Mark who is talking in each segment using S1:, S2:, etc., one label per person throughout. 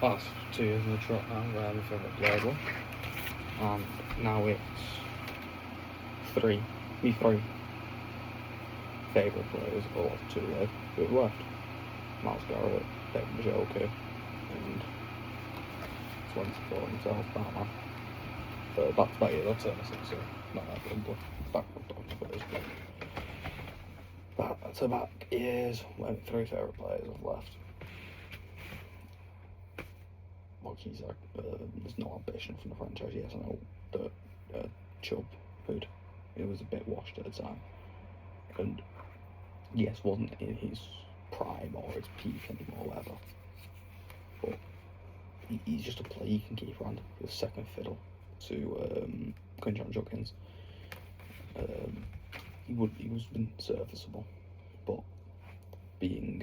S1: That's 2 years in the truck now, where my favourite player was. And now it's three favourite players of the last 2 years who have left. Miles Garret, David Majoka, and Swansea for himself, Batman. Back-to-back years, I'd say, so not that good, but back-to-back years. Back-to-back years, when 3 favourite players have left. Look, he's like, there's no ambition from the franchise. Yes, I know that Chubb, it was a bit washed at the time, and yes, wasn't in his prime or his peak anymore, whatever. But he's just a player you can keep around. He's second fiddle to Quinton Judkins. He was been serviceable, but being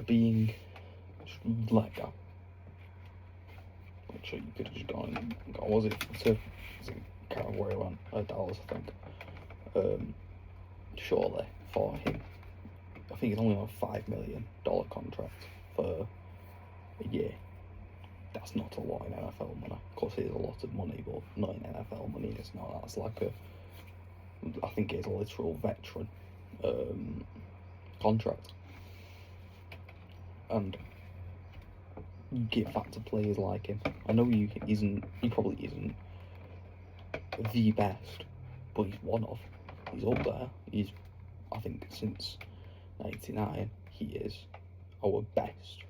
S1: being let go. Actually, you could have just gone and gone. Was it can't remember where he went. Dallas, I think. Surely for him, I think it's only on a $5 million contract for a year. That's not a lot in NFL money. Of course, it is a lot of money, but not in NFL money. It's not. That's like I think it's a literal veteran contract. And you give that to players like him. I know he probably isn't the best, but he's one of. He's up there. I think since '99, he is our best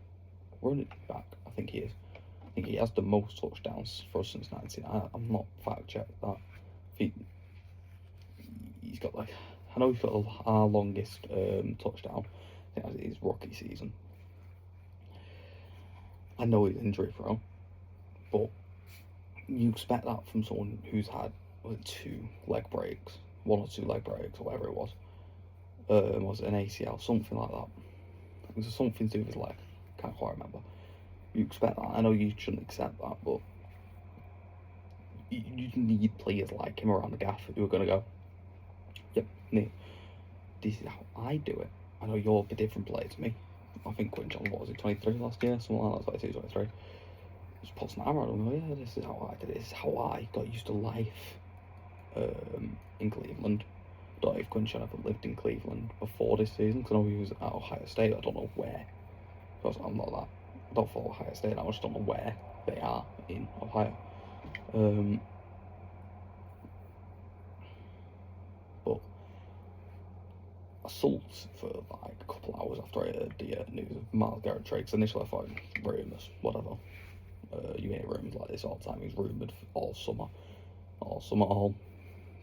S1: running back. I think he is. I think he has the most touchdowns for us since '99. I'm not fact checked that. He's got I know he's got our longest touchdown. I think that's his rookie season. I know he's injury prone, but you expect that from someone who's had 2 leg breaks, 1 or 2 leg breaks, or whatever it was. Was it an ACL, something like that? It was something to do with his leg. Can't quite remember. You expect that. I know you shouldn't accept that, but you need players like him around the gaff who are going to go, yep, this is how I do it. I know you're a different player to me. I think Quinton, what was it, 23 last year? Something like that, 22, 23. Just puts an hammer on him. Yeah, this is how I did it. This is how I got used to life in Cleveland. I don't know if Quinton ever lived in Cleveland before this season, because I know he was at Ohio State. I don't know where. Because I'm not that. I don't follow Ohio State. I just don't know where they are in Ohio. But assaults for like a couple of hours after I heard the news of Miles Garret trade, because initially I thought it was rumours, whatever. You hear rumours like this all the time. He's rumoured all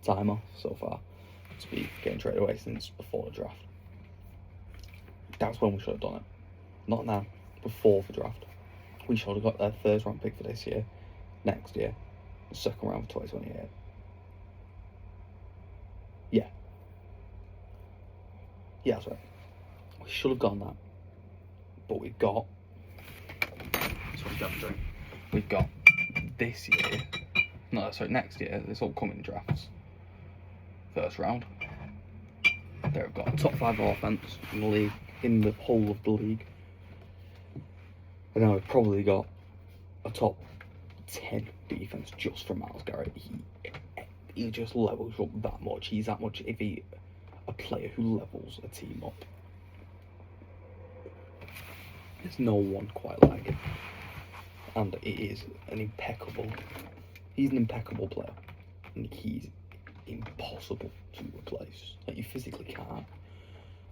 S1: timer so far to be getting traded away since before the draft. That's when we should have done it. Not now, before the draft. We should have got their first round pick for this year, next year, the second round for 2028. Yeah, that's right. We should have gone that, but we got. We've got this year. No, sorry, next year. This upcoming drafts. First round. They've got a top 5 offense in the league, in the whole of the league. And then we've probably got a top 10 defense just from Miles Garret. He just levels up that much. He's that much a player who levels a team up. There's no one quite like him. And he's an impeccable player. And he's impossible to replace. Like, you physically can't.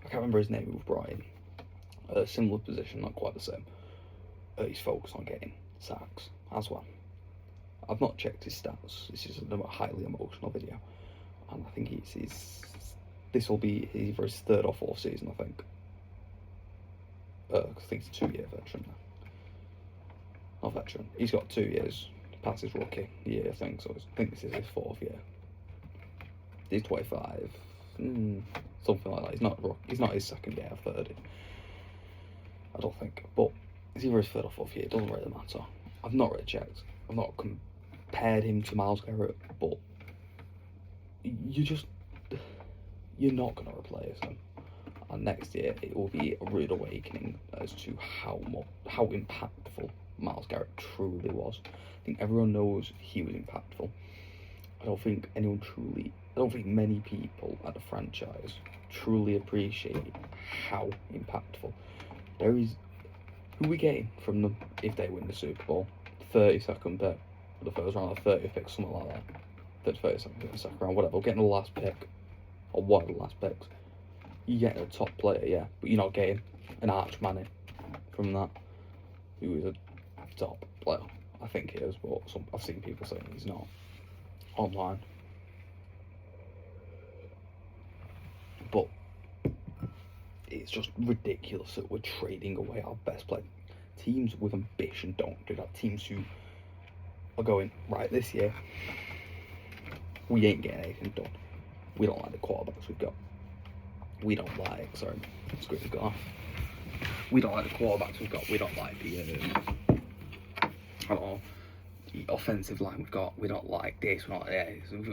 S1: I can't remember his name who was brought in. A similar position, not quite the same. He's focused on getting sacks as well. I've not checked his stats. This is a highly emotional video. And I think this will be either his 3rd or 4th season, I think. I think he's a 2-year veteran now. Not veteran. He's got 2 years past his rookie year, I think. So I think this is his 4th year. He's 25. Something like that. He's not his 2nd year, 3rd. I don't think. But it's either his 3rd or 4th year. It doesn't really matter. I've not really checked. I've not compared him to Miles Garret, but you're not going to replace him. And next year it will be a rude awakening as to how impactful Myles Garrett truly was. I think everyone knows he was impactful. I don't think many people at the franchise truly appreciate how impactful. There is, who we getting from them if they win the Super Bowl? 32nd pick for the first round, or 30th pick, something like that. 32nd pick, the second round, whatever. We're getting the last pick, or one of the last picks. You're getting a top player, yeah, but you're not getting an Arch Manning from that, who is a top player. I think he is, but I've seen people saying he's not online. But it's just ridiculous that we're trading away our best player. Teams with ambition don't do that. Teams who are going, right, this year, we ain't getting anything done. We don't like the quarterbacks we've got. We don't like, sorry, screen's gone off. We don't like the quarterbacks we've got. We don't like the offensive line we've got. We don't like this, we don't like that.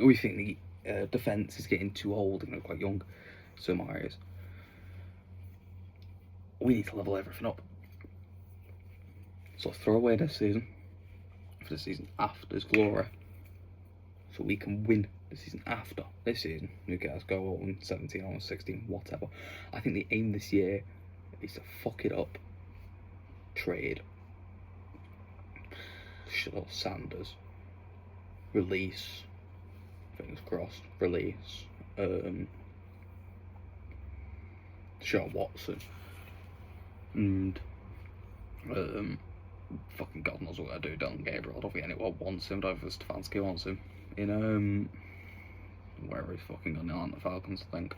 S1: We think the defence is getting too old and they're quite young in some areas. We need to level everything up. So throw away this season for the season after's glory, so we can win the season after this season. Who cares? Go on 17, on 16, whatever. I think the aim this year is to fuck it up. Trade. Shut up, Sanders. Release. Fingers crossed. Release. Sean Watson. And fucking God knows what I do. Dylan Gabriel. I don't think anyone wants him. I don't think Stefanski wants him. In wherever he's fucking gone now on the Falcons, I think.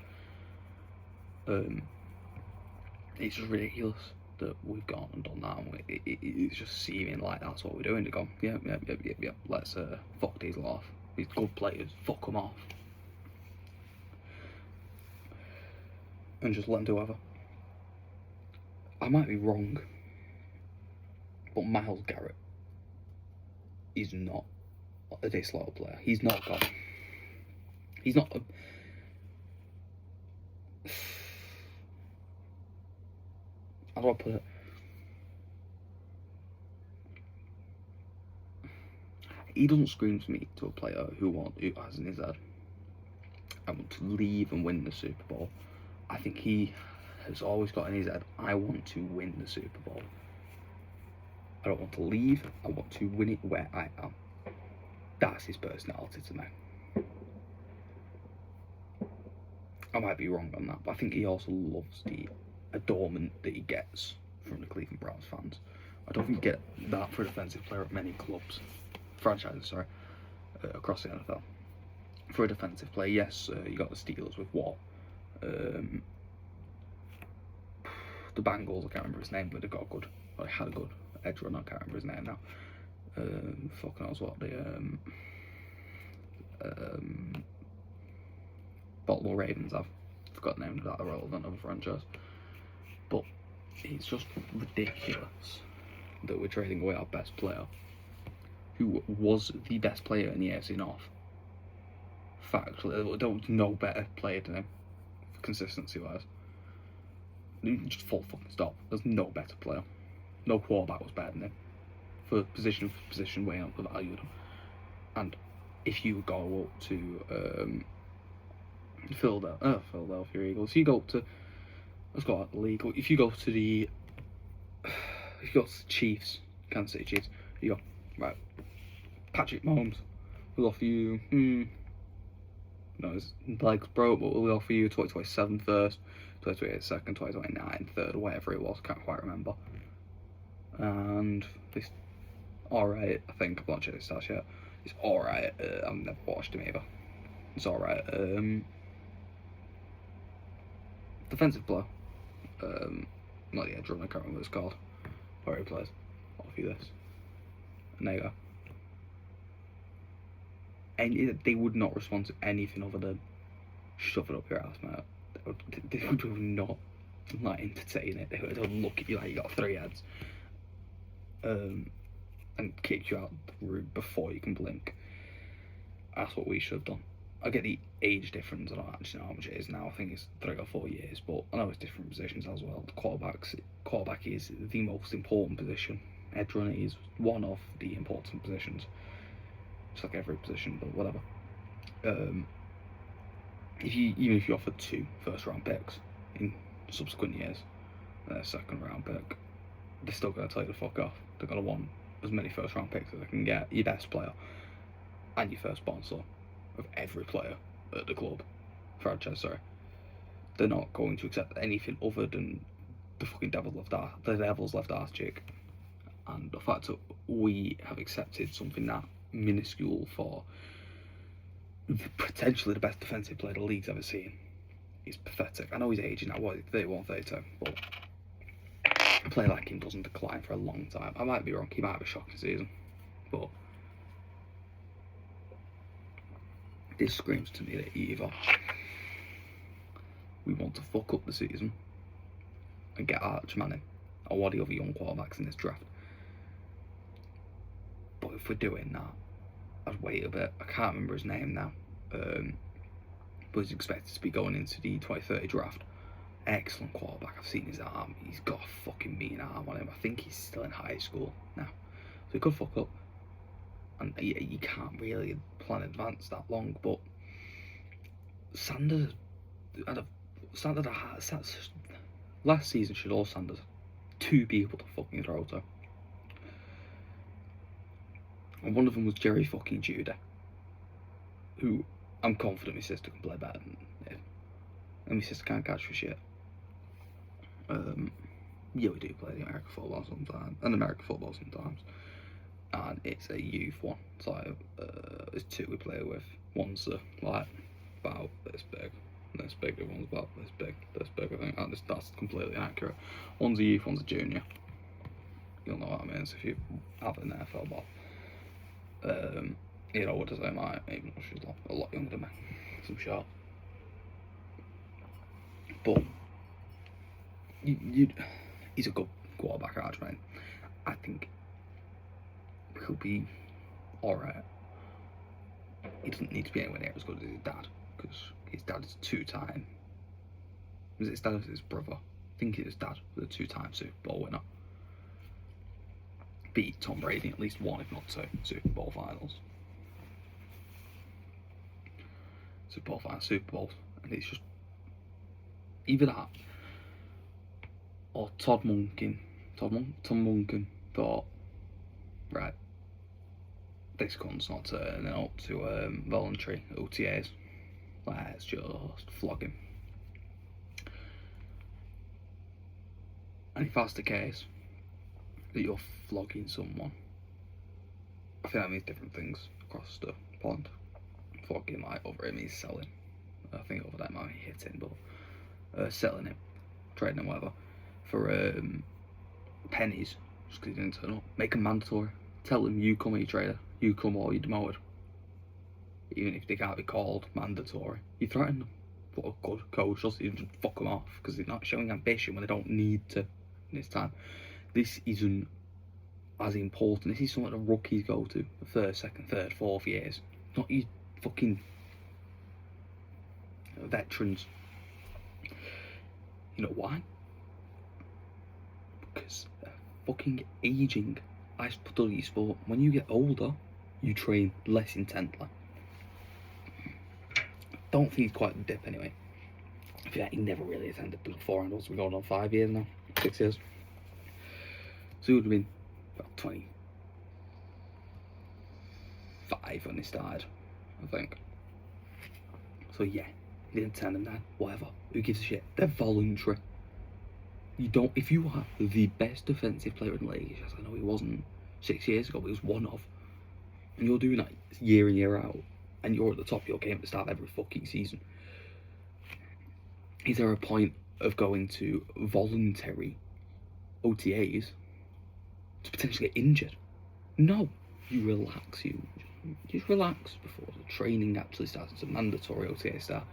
S1: It's just ridiculous that we've gone and done that, and it's just seeming like that's what we're doing. To go, yeah. Let's fuck these off. These good players, fuck them off, and just let them do whatever. I might be wrong, but Myles Garrett is not a disloyal player. He's not got. He's not. How do I put it? He doesn't scream to me to a player who has in his head, I want to leave and win the Super Bowl. I think he has always got in his head, I want to win the Super Bowl. I don't want to leave, I want to win it where I am. That's his personality to me. I might be wrong on that, but I think he also loves the adornment that he gets from the Cleveland Browns fans. I don't think you get that for a defensive player at many franchises, across the NFL. For a defensive player, yes, you got the Steelers with what? The Bengals, I can't remember his name, but they had a good edge runner, I can't remember his name now. Fucking knows what Baltimore Ravens have. Forgot the name of that irrelevant of a franchise. But it's just ridiculous that we're trading away our best player, who was the best player in the AFC North. Factually, there was no better player than him, consistency-wise. Just full fucking stop. There's no better player. No quarterback was better than him. For position way up the value of him. And if you go up to Philadelphia Eagles, you go up to, let's go out the league. If you go to the Chiefs, Kansas City Chiefs, you go, right, Patrick Mahomes will offer you, no, his legs broke, but we'll offer you 2027 first, 2028 second, 2029 third, whatever it was, can't quite remember. And it's alright, I think. I'm not sure it's stats yet. It's alright. I've never watched him either. It's alright. Defensive player. Not the edge runner, I can't remember what it's called. Where he plays. I'll offer you this. And there you go. And they would not respond to anything other than shove it up your ass, mate. They would not entertain it. They would look at you like you got three heads. And kick you out the room before you can blink. That's what we should have done. I get the age difference. I don't actually know how much it is now. I think it's 3 or 4 years, but I know it's different positions as well. The quarterback is the most important position. Edge runner is one of the important positions. It's like every position, but whatever. Even if you offer 2 first-round picks in subsequent years, a second-round pick, they're still going to tell you to fuck off. They're going to want as many first-round picks as they can get, your best player and your first sponsor of every player at the club, franchise. Sorry, they're not going to accept anything other than the fucking devil's left arse cheek. And the fact that we have accepted something that minuscule for potentially the best defensive player the league's ever seen is pathetic. I know he's aging now, what, 31, 32, but a player like him doesn't decline for a long time. I might be wrong, he might have a shocking season, but this screams to me that either we want to fuck up the season and get Arch Manning or one of the other young quarterbacks in this draft. But if we're doing that, I'd wait a bit. I can't remember his name now, but he's expected to be going into the 2030 draft. Excellent quarterback. I've seen his arm. He's got a fucking mean arm on him. I think he's still in high school now, so he could fuck up. And you can't really plan in advance that long. But Sanders last season showed all Sanders 2 people to fucking throw to. And one of them was Jerry fucking Judy, who I'm confident my sister can play better than him. And my sister can't catch for shit. Yeah, we do play the American football sometimes, and it's a youth one. So there's 2 we play with. One's like about this big, and this big. The one's about this big. I think that's completely accurate. One's a youth, one's a junior. You'll know what I mean. So if you have an NFL ball. You know what to say, mate, even though she's a lot younger than me, some shot. But he's a good quarterback, Arch, mate. I think he'll be alright. He doesn't need to be anywhere near as good as his dad, because his dad is 2-time. Was it his dad or his brother? I think his dad was a 2-time Super Bowl winner. Beat Tom Brady at least 1, if not 2, Super Bowl finals. Super Bowls, and it's just either that or Tom Munkin thought, right, this cunt's not turning up to voluntary OTAs. Let's just flog him. And if that's the case, that you're flogging someone, I think that means different things across the pond. Flogging, like, over him means selling. I think over that might be hitting, but selling him, trading him, whatever, for pennies, just because he didn't turn up. Make him mandatory. Tell him, you come or you trader, you come or you're demoted. Even if they can't be called mandatory, you threaten them. What a good coach does, you just fuck them off because they're not showing ambition when they don't need to in this time. This isn't as important. This is something the rookies go to the first, second, third, fourth years, not you fucking veterans. You know why? Because they're fucking aging. I study sport. When you get older, you train less intently. Don't think he's quite the dip anyway. I feel like he never really attended the beforehand. We're going on 5 years now, 6 years. So he would have been about 25 when he started, I think. So yeah, he didn't turn them down, whatever. Who gives a shit? They're voluntary. You don't, if you are the best defensive player in the league, as I know he wasn't 6 years ago, but he was one of, and you're doing that year in, year out, and you're at the top of your game at the start of every fucking season, is there a point of going to voluntary OTAs to potentially get injured? No. You relax. You just relax before the training actually starts. It's a mandatory OTA start,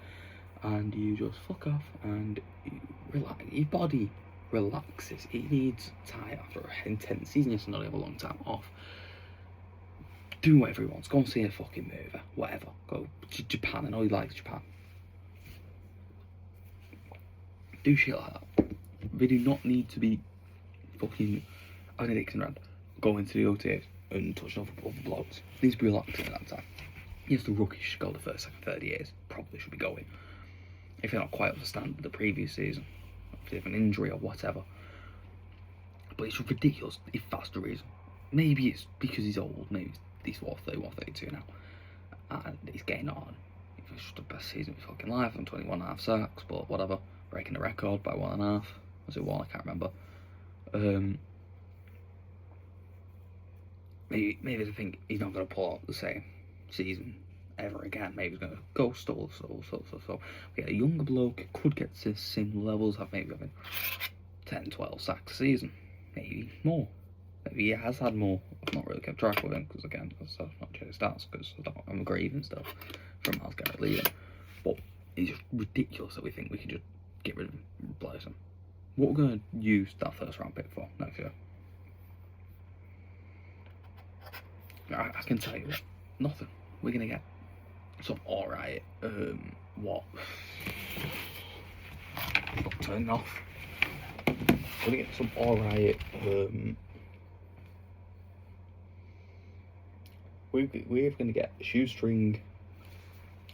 S1: and you just fuck off and you relax. Your body relaxes. It needs time after an intense season. Yes, I know they have a long time off, Do whatever he wants. Go and see a fucking movie. Whatever. Go to Japan. I know he likes Japan. Do shit like that. They do not need to be fucking having a dicks around, going to the OTAs and touching off other blokes. Needs to be relaxing at that time. Yes, the rookies should go the first, second, third years. Probably should be going. If they're not quite up to standard the previous season, if they have an injury or whatever. But it's ridiculous if that's the reason. Maybe it's because he's old. Maybe he's 31, 32 now, and he's getting on. It's just the best season of his fucking life. I'm 21.5 sacks, but whatever. Breaking the record by 1.5. Was it 1? I can't remember. Maybe they think he's not going to pull out the same season ever again. Maybe he's going to go stall. We get a younger bloke, could get to similar levels, have maybe having 10, 12 sacks a season. Maybe more. Maybe he has had more. I've not really kept track with him because, again, I've not chased stats because I'm grieving stuff from Miles Garret leaving. But it's just ridiculous that we think we can just get rid of him and replace him. What we're going to use that first round pick for next year? I can tell you nothing. We're going to get some alright, what? Got turned off. We're going to get some alright, we're going to get a shoestring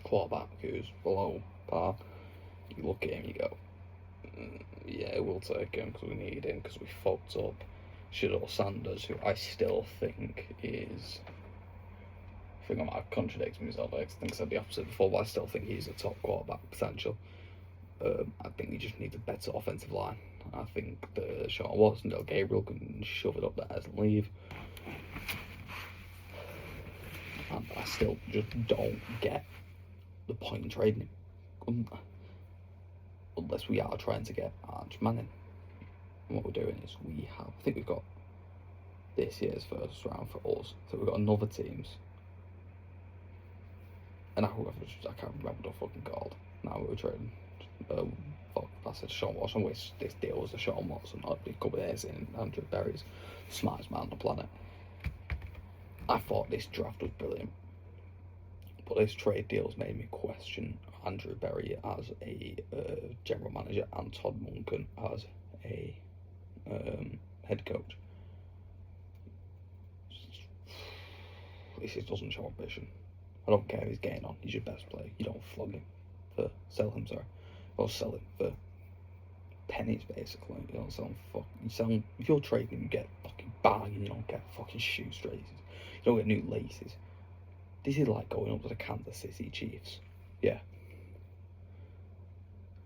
S1: quarterback who's below par. You look at him, you go, yeah, we'll take him because we need him because we fucked up. Shador Sanders, who I still think is, I think I might have contradicted myself. I think I said the opposite before, but I still think he's a top quarterback potential. I think he just needs a better offensive line. I think the Sean Watson, Del Gabriel can shove it up there and leave. And I still just don't get the point in trading him. Unless we are trying to get Arch Manning. And what we're doing is I think we've got this year's first round for us. So we've got another teams. And I can't remember what fucking called. Now we're trading. I said Sean Watson. I wish this deal was a Sean Watson. I'd be a couple of days in. Andrew Berry's the smartest man on the planet. I thought this draft was brilliant. But this trade deal's made me question Andrew Berry as a general manager and Todd Monken as a head coach. This just doesn't show ambition. I don't care if he's getting on. He's your best player. You don't flog him for sell him for pennies basically. You don't sell him if you're trading, you get fucking bargain. You don't get fucking shoestrings. You don't get new laces. This is like going up to the Kansas City Chiefs. Yeah.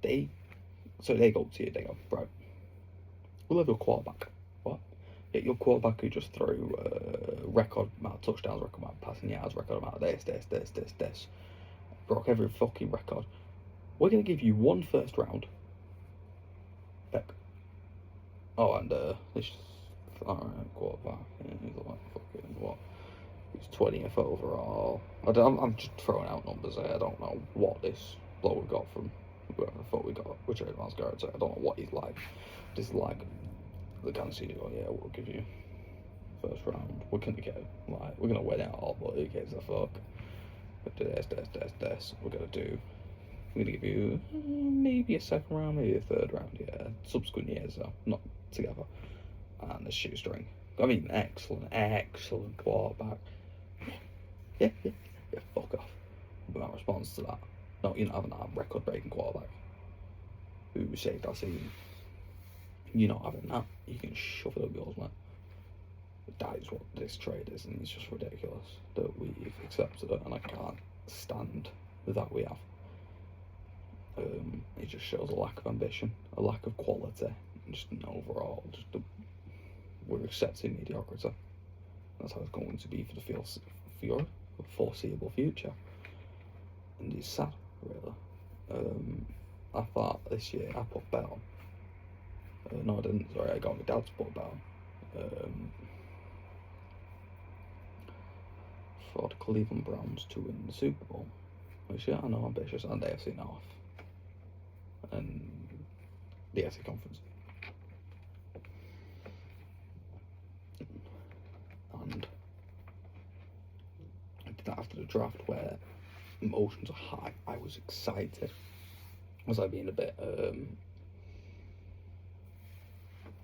S1: They go up to you, they go, bro, we'll have your quarterback. What? Yeah, your quarterback who just threw record amount of touchdowns, record amount of passing yards, record amount of this. Broke every fucking record. We're going to give you 1 first round pick. Oh, and this alright, quarterback. Yeah, he's like fucking what? He's 20th overall. I'm just throwing out numbers here. I don't know what this bloke we got from whoever the fuck we got, which Miles Garret. I don't know what he's like. This is like the kind of scene you go, yeah, we'll give you first round. We're gonna get we're gonna win it all, but who gives a fuck? But this. We're gonna give you maybe a second round, maybe a third round. Yeah, subsequent years though, not together. And the shoestring. I mean, excellent quarterback. Yeah, fuck off. But my response to that, no, you're not having that record-breaking quarterback who saved our season. You're not having that. You can shove it up yours, man. But that is what this trade is, and it's just ridiculous that we've accepted it, and I can't stand that we have. It just shows a lack of ambition, a lack of quality, and just an overall, we're accepting mediocrity. That's how it's going to be for the foreseeable future. And it's sad, really. I thought this year I put Bell. No, I didn't. Sorry, I got my dad to put Bell. For the Cleveland Browns to win the Super Bowl. Which, yeah, I know, ambitious, and AFC North. And the AFC Conference. And draft where emotions are high. I was excited. Was I being a bit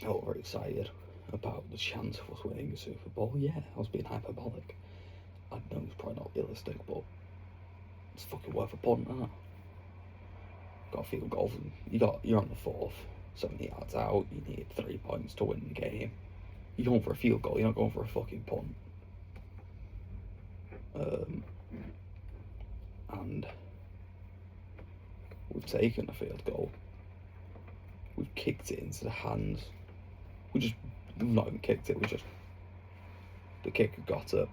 S1: very excited about the chance of us winning the Super Bowl? Yeah, I was being hyperbolic. I know it's probably not realistic, but it's fucking worth a punt, isn't it? Got a field goal. You're on the fourth, 70 yards out. You need 3 points to win the game. You're going for a field goal. You're not going for a fucking punt. And we've taken a field goal. We've kicked it into the hands. We've not even kicked it. The kicker got it.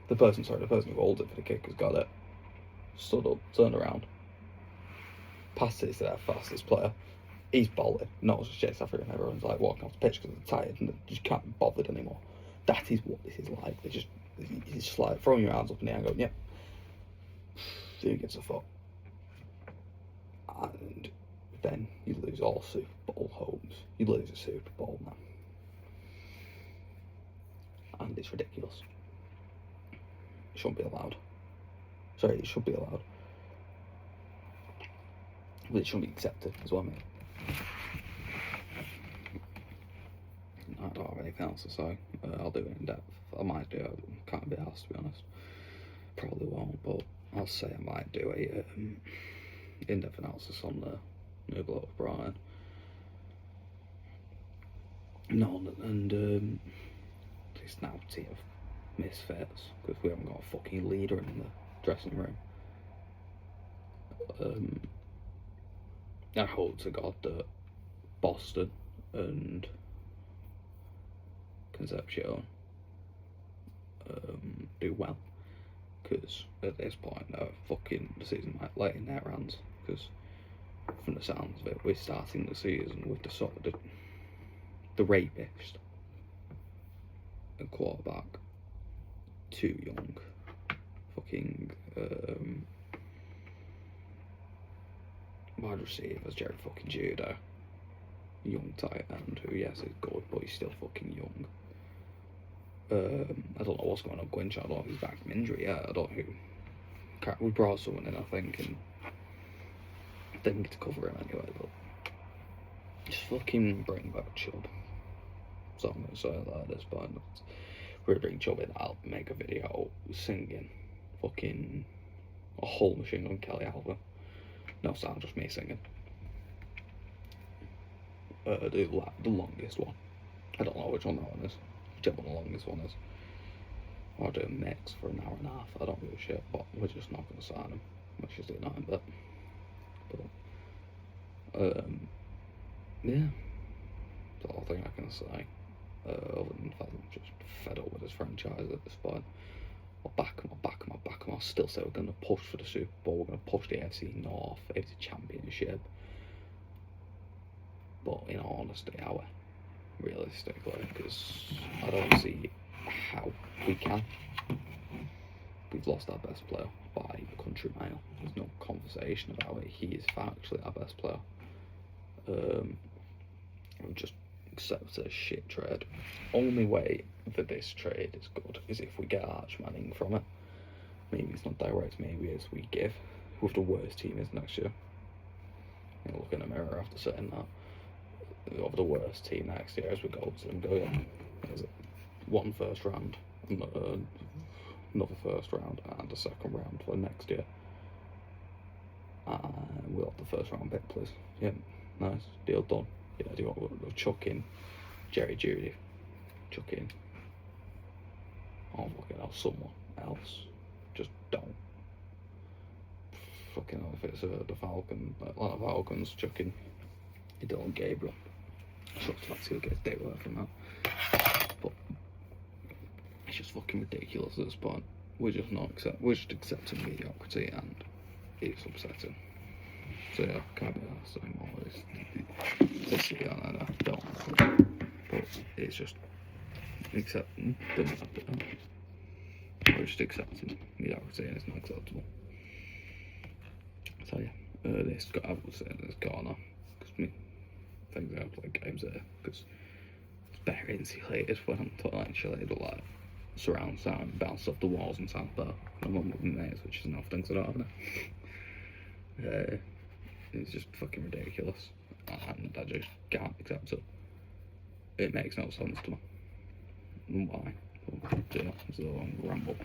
S1: The person who holds it for the kick has got it. Stood up, turned around, passed it to their fastest player. He's bolted. No one's just chased after him. Everyone's like walking off the pitch because they're tired and they just can't be bothered anymore. That is what this is like. It's just like throwing your hands up in the air and going, yep. Who gives a fuck? And then you lose all Super Bowl hopes. You lose a Super Bowl, man. And it's ridiculous. It shouldn't be allowed. Sorry, it should be allowed. But it shouldn't be accepted as well, mate. I don't have anything else to say. I'll do it in depth. I might do it. Can't be asked, to be honest. Probably won't, but I'll say I might do a in-depth analysis on the new bloke of Brian. No, and it's now a team of misfits because we haven't got a fucking leader in the dressing room. I hope to God that Boston and Concepcion do well, because at this point the season might lay in their hands, because from the sounds of it we're starting the season with the sort of the rapist and quarterback, too young, fucking wide receivers, Jerry fucking Judah, young tight end who, yes, is good, but he's still fucking young. I don't know what's going on with Gwynch. I don't know if he's back from injury yet. I don't know who. We brought someone in, I think, and didn't get to cover him anyway, but just fucking bring back Chubb. So I'm going to say that at this point. We're bring Chubb in, I'll make a video singing fucking a whole Machine Gun Kelly album. No sound, just me singing. The longest one. I don't know which one that one is. Whichever one the longest one is. Or do a mix for an hour and a half. I don't give a shit, but we're just not going to sign him. Which is doing nothing, but yeah. That's all I think I can say. Other than the fact that I'm just fed up with this franchise at this point. I'll back him. I'll still say we're going to push for the Super Bowl. We're going to push the AFC North, AFC Championship. But in all honesty, how? Realistically, because I don't see how we can. We've lost our best player by a country mile. There's no conversation about it. He is factually our best player. We've just accepted a shit trade. Only way that this trade is good is if we get Arch Manning from it. Maybe it's not direct, maybe it's we give. With the worst team is next year. You know, look in the mirror after saying that. Of the worst team next year as we go to them, go, yeah, is it one first round, another first round, and a second round for next year. We'll have the first round pick, please. Yeah, nice, deal done. Yeah, do you want to chuck in Jerry Judy? Chuck in. Oh, fucking hell, someone else. Just don't. Fucking hell, if it's the Atlanta Falcons, chuck in Dylan Gabriel. Sure, that's he'll get his day work from that. But it's just fucking ridiculous at this point. We're just accepting mediocrity, and it's upsetting. So yeah, can't be asked anymore. It's I don't. But it's just accepting. We're just accepting mediocrity, and it's not acceptable. So yeah, I would say this corner, because me. Things I play games there because it's better insulated when I'm totally insulated, but like surround sound bounced off the walls in South Park. My mum with my mates, which is enough things I don't have now. It's just fucking ridiculous, and I just can't accept it. It makes no sense to me. Why? So, it's a long ramble.